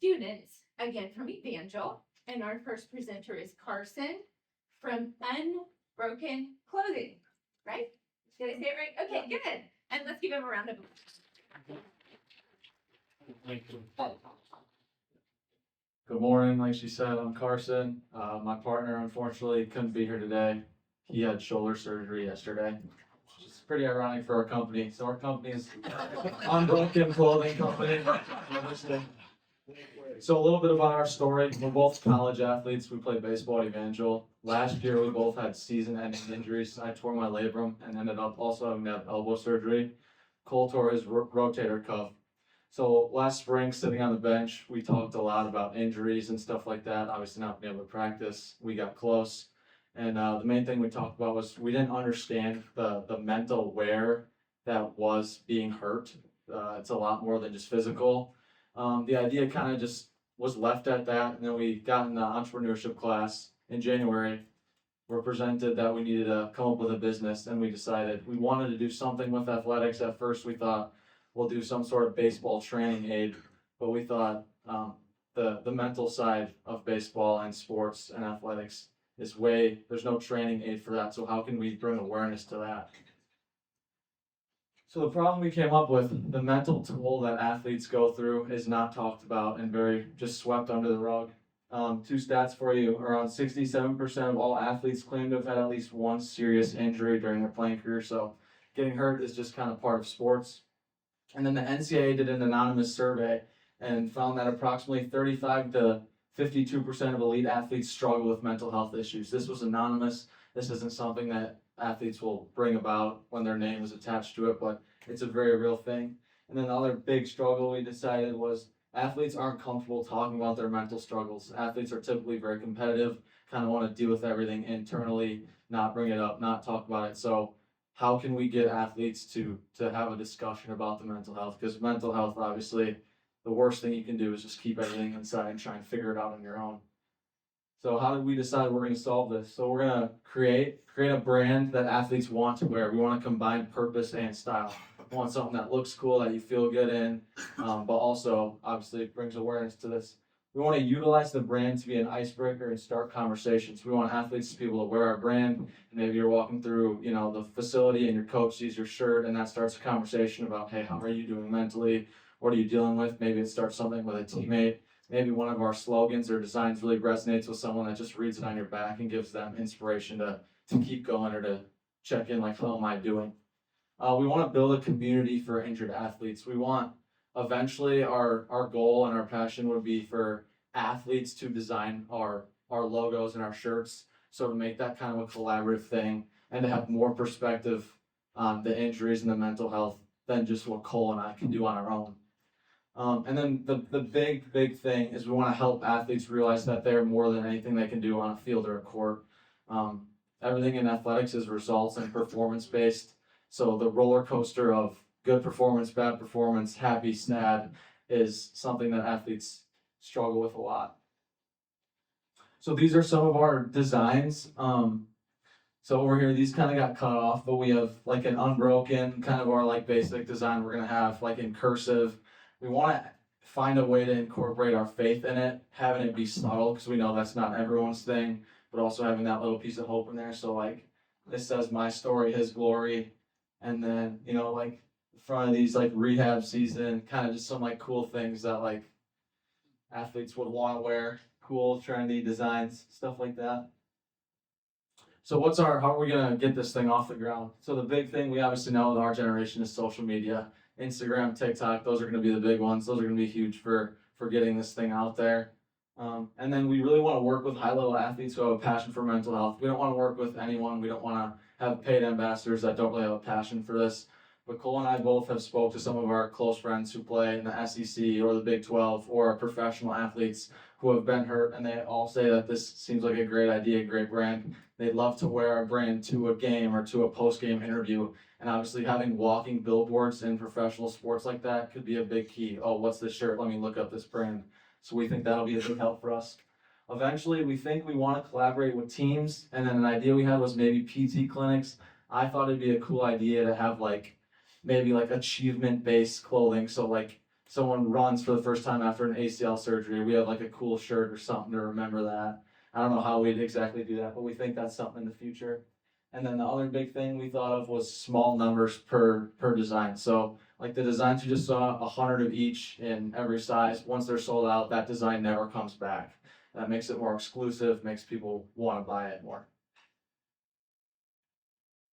students again from Evangel. And our first presenter is Carson from Unbroken Clothing, right? Did I say it right? Okay, good. And let's give him a round of applause. Good morning. Like she said, I'm Carson. My partner unfortunately couldn't be here today. He had shoulder surgery yesterday, which is pretty ironic for our company. So our company is Unbroken Clothing Company. So a little bit about our story. We're both college athletes. We played baseball at Evangel. Last year, we both had season-ending injuries. I tore my labrum and ended up also having to have elbow surgery. Cole tore his rotator cuff. So last spring, sitting on the bench, we talked a lot about injuries and stuff like that. Obviously not being able to practice. We got close. And the main thing we talked about was we didn't understand the mental wear that was being hurt. It's a lot more than just physical. The idea kind of just was left at that. And then we got in the entrepreneurship class in January. We're presented that we needed to come up with a business. And we decided we wanted to do something with athletics. At first, we thought, we'll do some sort of baseball training aid, but we thought the mental side of baseball and sports and athletics is there's no training aid for that, so how can we bring awareness to that? So the problem we came up with, the mental toll that athletes go through is not talked about and very just swept under the rug. Two stats for you, around 67% of all athletes claim to have had at least one serious injury during their playing career, so getting hurt is just kind of part of sports. And then the NCAA did an anonymous survey and found that approximately 35 to 52% of elite athletes struggle with mental health issues. This was anonymous. This isn't something that athletes will bring about when their name is attached to it, but it's a very real thing. And then the other big struggle we decided was athletes aren't comfortable talking about their mental struggles. Athletes are typically very competitive, kind of want to deal with everything internally, not bring it up, not talk about it. So how can we get athletes to have a discussion about the mental health? Because mental health, obviously, the worst thing you can do is just keep everything inside and try and figure it out on your own. So how did we decide we're going to solve this? So we're going to create a brand that athletes want to wear. We want to combine purpose and style. We want something that looks cool, that you feel good in, but also, obviously, brings awareness to this. We want to utilize the brand to be an icebreaker and start conversations. We want athletes to be able to wear our brand. And maybe you're walking through, the facility and your coach sees your shirt and that starts a conversation about, hey, how are you doing mentally? What are you dealing with? Maybe it starts something with a teammate. Maybe one of our slogans or designs really resonates with someone that just reads it on your back and gives them inspiration to keep going or to check in like, how am I doing? We want to build a community for injured athletes. We want eventually our goal and our passion would be for athletes to design our logos and our shirts. So to make that kind of a collaborative thing and to have more perspective on the injuries and the mental health than just what Cole and I can do on our own. And then the big thing is we want to help athletes realize that they're more than anything they can do on a field or a court. Everything in athletics is results and performance based. So the roller coaster of good performance, bad performance, happy, sad is something that athletes struggle with a lot. So these are some of our designs. So over here, these kind of got cut off, but we have like an unbroken kind of our like basic design we're going to have like in cursive. We want to find a way to incorporate our faith in it, having it be subtle because we know that's not everyone's thing, but also having that little piece of hope in there. So like this says my story, his glory. And then, like in front of these like rehab season, kind of just some like cool things that like athletes would want to wear, cool, trendy designs, stuff like that. So how are we going to get this thing off the ground? So the big thing we obviously know in our generation is social media, Instagram, TikTok, those are going to be the big ones. Those are going to be huge for getting this thing out there. And then we really want to work with high-level athletes who have a passion for mental health. We don't want to work with anyone. We don't want to have paid ambassadors that don't really have a passion for this. But Cole and I both have spoke to some of our close friends who play in the SEC or the Big 12 or professional athletes who have been hurt, and they all say that this seems like a great idea, great brand. They'd love to wear our brand to a game or to a post-game interview. And obviously having walking billboards in professional sports like that could be a big key. Oh, what's this shirt? Let me look up this brand. So we think that'll be a big help for us. Eventually, we think we want to collaborate with teams. And then an idea we had was maybe PT clinics. I thought it'd be a cool idea to have maybe achievement-based clothing. So someone runs for the first time after an ACL surgery, we have like a cool shirt or something to remember that. I don't know how we'd exactly do that, but we think that's something in the future. And then the other big thing we thought of was small numbers per design. So like the designs you just saw, 100 of each in every size. Once they're sold out, that design never comes back. That makes it more exclusive, makes people want to buy it more.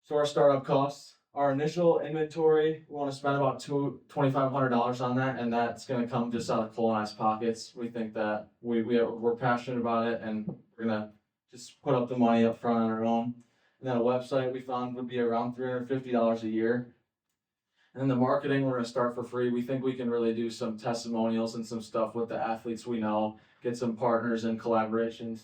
So our startup costs, our initial inventory, we want to spend about $2,500 on that, and that's going to come just out of Cole and I's pockets. We think that we're passionate about it, and we're going to just put up the money up front on our own. And then a website we found would be around $350 a year. And then the marketing, we're going to start for free. We think we can really do some testimonials and some stuff with the athletes we know, get some partners and collaborations,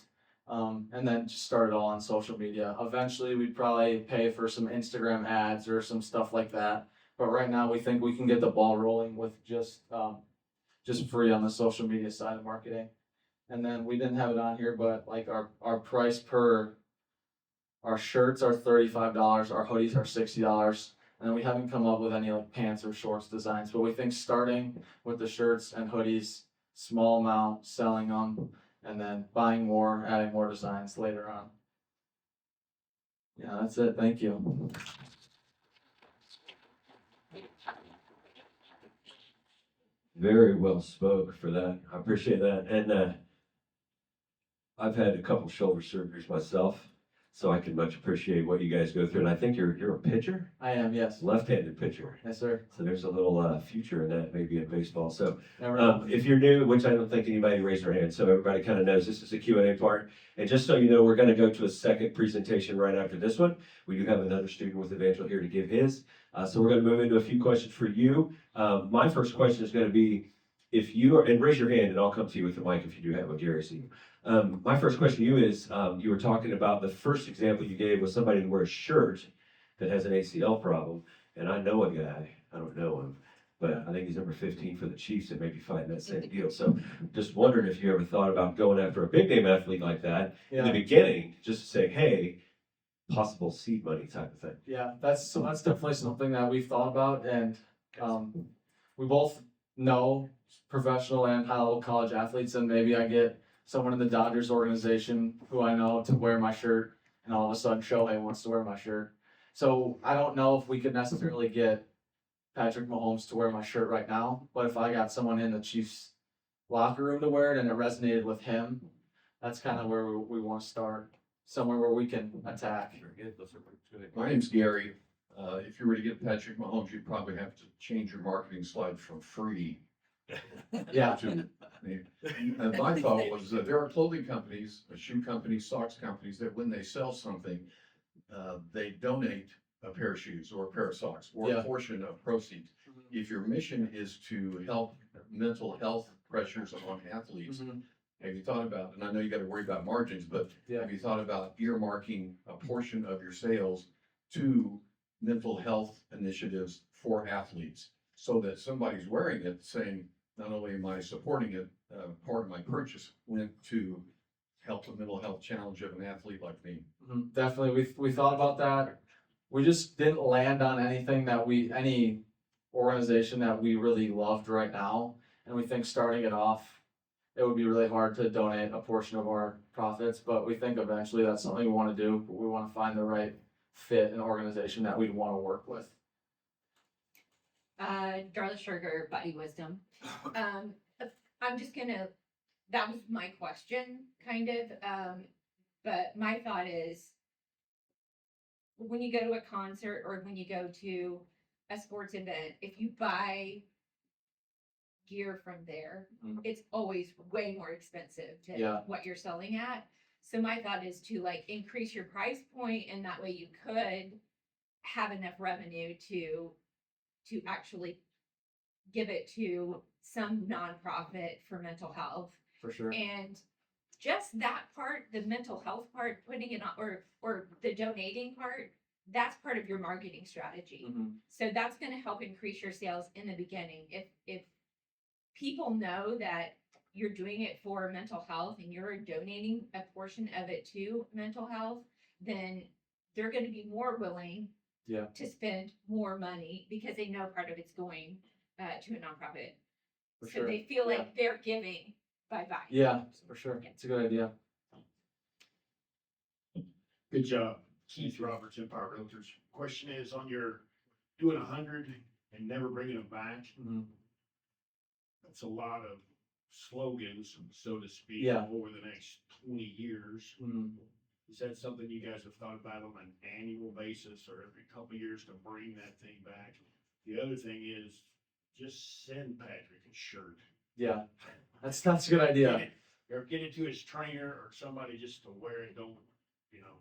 and then just start it all on social media. Eventually, we'd probably pay for some Instagram ads or some stuff like that. But right now, we think we can get the ball rolling with just free on the social media side of marketing. And then we didn't have it on here, but like our price per, our shirts are $35, our hoodies are $60. And then we haven't come up with any like pants or shorts designs, but we think starting with the shirts and hoodies, small amount, selling them, and then buying more, adding more designs later on. Yeah, that's it. Thank you. Very well spoke for that. I appreciate that. And I've had a couple shoulder surgeries myself, so I can much appreciate what you guys go through. And I think you're a pitcher, I am, yes. left-handed pitcher. Yes, sir. So there's a little future in that, maybe in baseball. So Never know. if you're new, which I don't think anybody raised their hand, so everybody kind of knows this is the Q&A part. And just so you know, we're going to go to a second presentation right after this one. We do have another student with Evangel here to give his. So we're going to move into a few questions for you. My first question is going to be, if you are, and raise your hand and I'll come to you with the mic if you do have one, Gary. See. My first question to you is, you were talking about the first example you gave was somebody to wear a shirt that has an ACL problem. And I know a guy, I don't know him, but I think he's number 15 for the Chiefs and maybe fighting that same deal. So just wondering if you ever thought about going after a big name athlete like that in the beginning, just to say, hey, possible seed money type of thing. Yeah, that's definitely something that we've thought about, and we both know professional and high-level college athletes, and maybe I get someone in the Dodgers organization who I know to wear my shirt, and all of a sudden Shohei wants to wear my shirt. So I don't know if we could necessarily get Patrick Mahomes to wear my shirt right now, but if I got someone in the Chiefs locker room to wear it and it resonated with him, that's kind of where we want to start, somewhere where we can attack. My name's Gary. If you were to get Patrick Mahomes, you'd probably have to change your marketing slide from free Yeah. to. And my thought was that there are clothing companies, shoe companies, socks companies that when they sell something, they donate a pair of shoes or a pair of socks or Yeah. a portion of proceeds. If your mission is to help mental health pressures on athletes, have you thought about, and I know you got to worry about margins, but Yeah. have you thought about earmarking a portion of your sales to mental health initiatives for athletes so that somebody's wearing it saying, not only am I supporting it, part of my purchase went to help the mental health challenge of an athlete like me. Definitely, we thought about that. We just didn't land on anything that any organization that we really loved right now, and we think starting it off, it would be really hard to donate a portion of our profits, but we think eventually that's something we want to do. But we want to find the right fit and organization that we'd want to work with. Darla Sugar, Body Wisdom. I'm just gonna, that was my question, kind of. But my thought is, when you go to a concert or when you go to a sports event, if you buy gear from there, it's always way more expensive than what you're selling at. So my thought is to like increase your price point, and that way you could have enough revenue to actually give it to some nonprofit for mental health. For sure. And just that part, the mental health part, putting it on, or the donating part, that's part of your marketing strategy. So that's going to help increase your sales in the beginning. If people know that you're doing it for mental health and you're donating a portion of it to mental health, then they're going to be more willing to spend more money because they know part of it's going to a nonprofit. For So sure. they feel Yeah. like they're giving by buying. Yeah, for sure. It's a good idea. Good job, Keith Roberts, Empire Realtors. Question is, on your doing 100 and never bringing them back, Mhm. that's a lot of slogans, so to speak, Yeah. over the next 20 years. Mhm. Is that something you guys have thought about on an annual basis or every couple of years to bring that thing back? The other thing is, just send Patrick a shirt. Yeah, that's a good idea. Or get it to his trainer or somebody just to wear it, don't,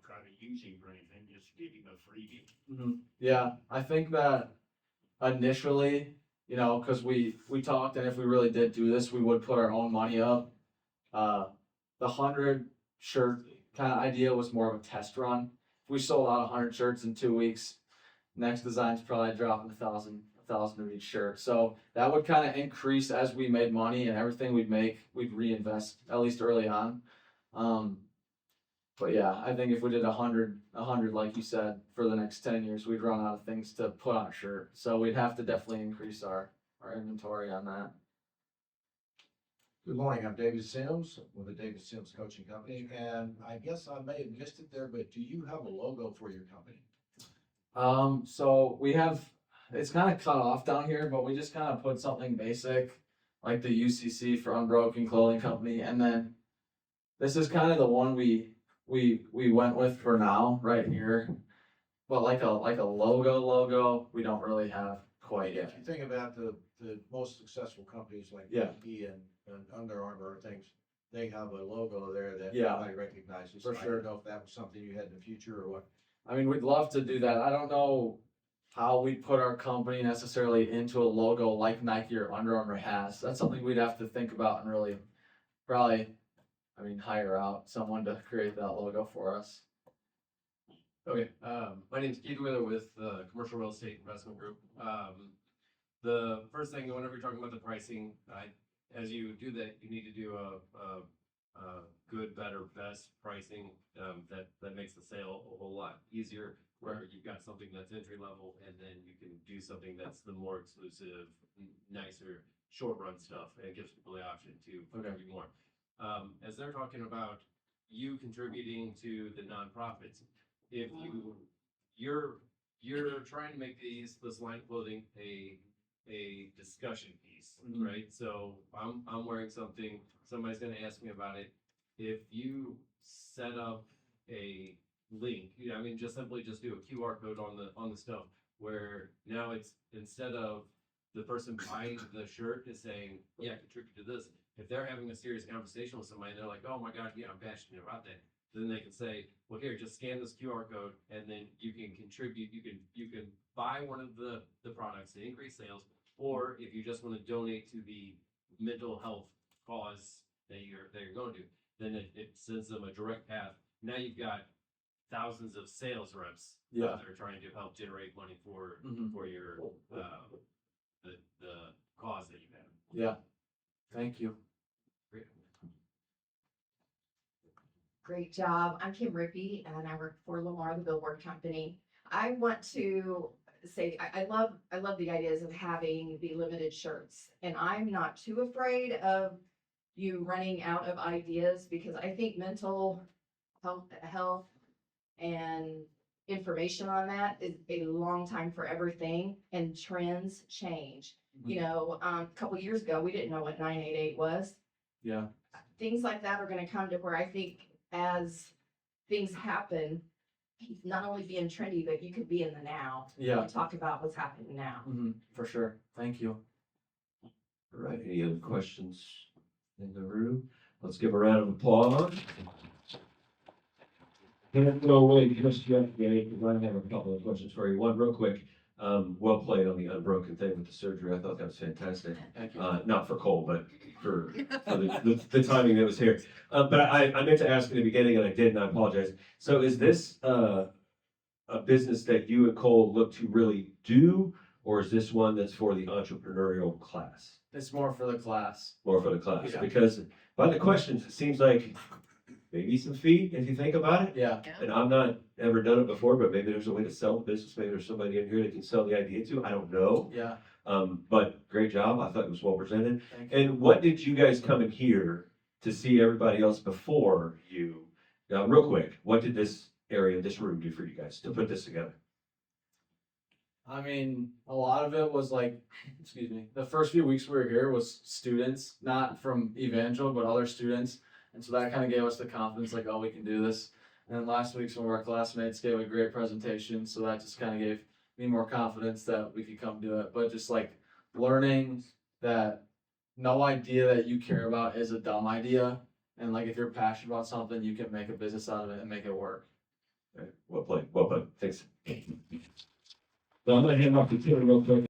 try to use him for anything, just give him a freebie. Yeah, I think that initially, because we talked, and if we really did do this, we would put our own money up. The 100 shirt kind of idea was more of a test run. If we sold out 100 shirts in 2 weeks, next design's probably dropping a thousand of each shirt. So that would kind of increase as we made money, and everything we'd make, we'd reinvest at least early on. But yeah, I think if we did 100, like you said, for the next 10 years, we'd run out of things to put on a shirt. So we'd have to definitely increase our inventory on that. Good morning, I'm David Sims with the David Sims Coaching Company, and I guess I may have missed it there, but do you have a logo for your company? So we have, it's kind of cut off down here, but we just kind of put something basic, like the UCC for Unbroken Clothing Company, and then this is kind of the one we went with for now, right here. But like a logo, we don't really have quite yet. If you think about the most successful companies like Yeah. Nike and Under Armour and things, they have a logo there that Yeah. everybody recognizes. For I sure. don't know if that was something you had in the future or what. I mean, we'd love to do that. I don't know how we'd put our company necessarily into a logo like Nike or Under Armour has. That's something we'd have to think about and really probably, hire out someone to create that logo for us. Okay, my name's Keith Wheeler with Commercial Real Estate Investment Group. The first thing, whenever you're talking about the pricing, as you do that, you need to do a good, better, best pricing that makes the sale a whole lot easier. Where you've got something that's entry level, and then you can do something that's the more exclusive, nicer, short run stuff, and it gives people the option to contribute more. As they're talking about you contributing to the nonprofits, if you're trying to make this line of clothing a discussion piece, Mhm. right? So I'm wearing something, somebody's gonna ask me about it. If you set up a link, just simply just do a QR code on the stuff, where now it's, instead of the person buying the shirt is saying, yeah, contribute to this. If they're having a serious conversation with somebody and they're like, oh my God, yeah, I'm passionate about that, then they can say, well, here, just scan this QR code, and then you can contribute, you can buy one of the products to increase sales, or if you just want to donate to the mental health cause that you're going to, then it sends them a direct path. Now you've got thousands of sales reps Yeah. out there trying to help generate money for Mhm. your the cause that you have. Yeah. Thank you. Great. Great job. I'm Kim Rippey and I work for Lamar, the billboard company. I want to say, I love the ideas of having the limited shirts, and I'm not too afraid of you running out of ideas, because I think mental health and information on that is a long time forever thing, and trends change. A couple years ago, we didn't know what 988 was. Yeah. Things like that are gonna come to where I think as things happen, not only being trendy, but you could be in the now. Yeah. And talk about what's happening now. For sure. Thank you. All right, any other questions in the room? Let's give a round of applause. Can't go away just yet, Gary, because I have a couple of questions for you. One real quick. Well played on the Unbroken thing with the surgery. I thought that was fantastic. Thank you. Not for Cole, but for the timing that was here. But I meant to ask in the beginning and I didn't, I apologize. So is this a business that you and Cole look to really do, or is this one that's for the entrepreneurial class? It's more for the class. More for the class? Yeah. Because by the questions, it seems like maybe some fee if you think about it. Yeah, And I'm not ever done it before, but maybe there's a way to sell the business. Maybe there's somebody in here that can sell the idea to. I don't know. yeah, But great job. I thought it was well presented. thank you. And what did you guys come in here to see everybody else before you? Real quick, what did this area, this room do for you guys to put this together? I mean, a lot of it was like, excuse me, the first few weeks we were here was students, not from Evangel, but other students. And so that kind of gave us the confidence, like, oh, we can do this. And then last week, some of our classmates gave a great presentation. So that just kind of gave me more confidence that we could come do it. But just like learning that no idea that you care about is a dumb idea. And like, if you're passionate about something, you can make a business out of it and make it work. Okay, well played, well played. Thanks. So I'm gonna hand off to Taylor real quick.